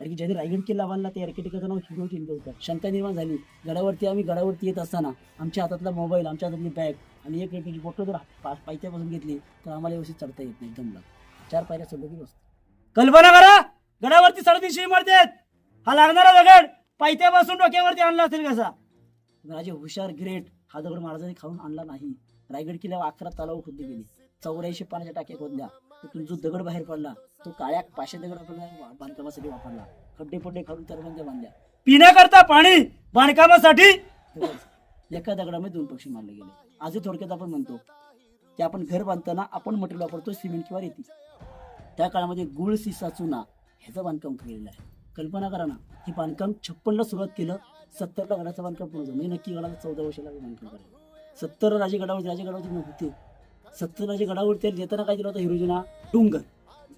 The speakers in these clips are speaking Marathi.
कारण की ज्यांनी रायगड किल्ला बांधला ते आर्किटेक्टचं नाव हिरो चिंते होतं. शंका निर्माण झाली. गडावरती येत असताना आमच्या हातातला मोबाईल, आमच्या हातातली बॅग आणि एक रेल्वेची बोटं जर पायथ्यापासून घेतली तर आम्हाला व्यवस्थित चढता येत नाही. दमला 4 पायऱ्या चढलो की बसतो. कल्पना करा, गडावरती 350 इमारती आहेत. हा लागणारा दगड पायथ्यापासून डोक्यावरती आणला असेल कसा? राजे हुशार ग्रेट. हा दगड महाराजांनी खाऊन आणला नाही. रायगड किल्ल्यावर 11 तलाव खोदले गेले, 84 पाण्याच्या टाक्या खोदल्या. तिथून जो दगड बाहेर पडला तो काळ्या पाषाण दगड आपल्याला बांधकामासाठी वापरला. खड्डे पड्डे खालून तलबंद्या बांधल्या. पिण्याकरता पाणी, बांधकामासाठी एका दगडामध्ये 2 पक्षी मारले गेले. आजही थोडक्यात आपण म्हणतो की आपण घर बांधताना आपण मटेरियल वापरतो सिमेंट किंवा रेती. त्या काळामध्ये गुळ, सिसा, चुना ह्याचं बांधकाम केलेलं आहे. कल्पना करा ना, हे बांधकाम 56ला सुरुवात केलं, 70ला गडाचं बांधकाम पूर्ण झालं. म्हणजे नक्की गडाला 14 वर्षाला बांधकाम करायचं. 70 राजगडावरती नव्हते. 70 राजगडावरती येताना काय दिला होता हिरोजीना? डोंगर.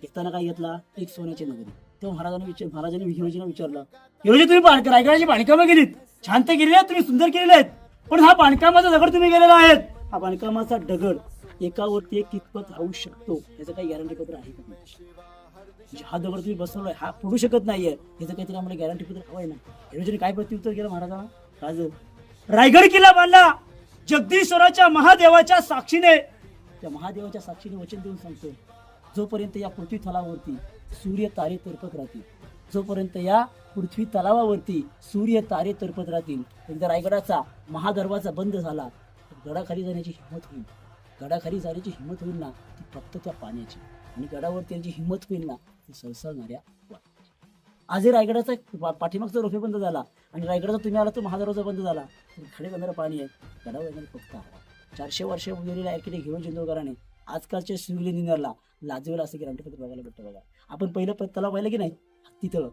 येताना काय घेतला? एक सोन्याची नगरी. तेव्हा महाराजांनी हिरोजीना विचारलं, हिरोजी तुम्ही रायगडाची बांधकामं केलीत, छान तर केलेली आहेत, तुम्ही सुंदर केलेले आहेत, पण हा बांधकामाचा दगड तुम्ही केलेला आहे, हा बांधकामाचा दगड एकावरती एक कितपत राहू शकतो याचं काही गॅरंटी पत्र आहे का? म्हणजे हा दगड तुम्ही बसवलाय, हा पडू शकत नाहीये, याचं काहीतरी आम्हाला गॅरंटी पत्र हवंय ना. हिरोजीने काय प्रत्युत्तर केलं महाराजांना? रायगड किल्ला बांधला जगदीश्वराच्या महादेवाच्या साक्षीने. त्या महादेवाच्या साक्षीने वचन देऊन सांगतो, जोपर्यंत या पृथ्वी तलावावरती सूर्य तारे तरपत राहतील, जोपर्यंत या पृथ्वी तलावावरती सूर्य तारे तरपत राहतील, एकदा रायगडाचा महादरवाजा बंद झाला तर गडाखाली जाण्याची हिंमत होईल. गडाखाली जाण्याची हिंमत होईल ना ती फक्त त्या पाण्याची, आणि गडावरती यांची हिंमत होईल ना ती सळसळणाऱ्या वाऱ्याची. आजही रायगडाचा पाठीमागचा रोफे बंद झाला आणि रायगडाचा तुम्ही आला तो महादरवाजा बंद झाला तर खाली जाणारं पाणी आहे, गडावर येणार फक्त हवा. 400 वर्ष उजवलेल्या आर्किटेक्ट हिरो चिंदोरकरांनी आजकालच्या सिव्हिल इंजिनियरला लाजवेला असं गॅरंटी पत्र बघायला भेटतं. बघा, आपण पहिलं तलाव पाहिलं की नाही, हत्ती तळ,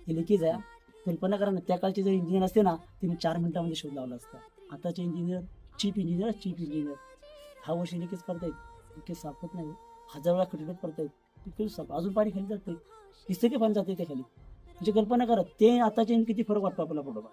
हे लिकेज आहे. कल्पना करा ना, त्या काळचे जर इंजिनियर असते ना त्यांनी 4 मिनिटांमध्ये शोध लावला असता. आताचे इंजिनियर चीप इंजिनियर 10 वर्ष लिकेज करतायत, लिकेज सापत नाही. 1000 वेळा खटखट करतायत, लिकेज साप, अजून पाणी खाली जातंय, दिसतं की पाणी जाते ते खाली. म्हणजे कल्पना करा ते आताचे किती फरक वाटतो आपल्याला. बरोबर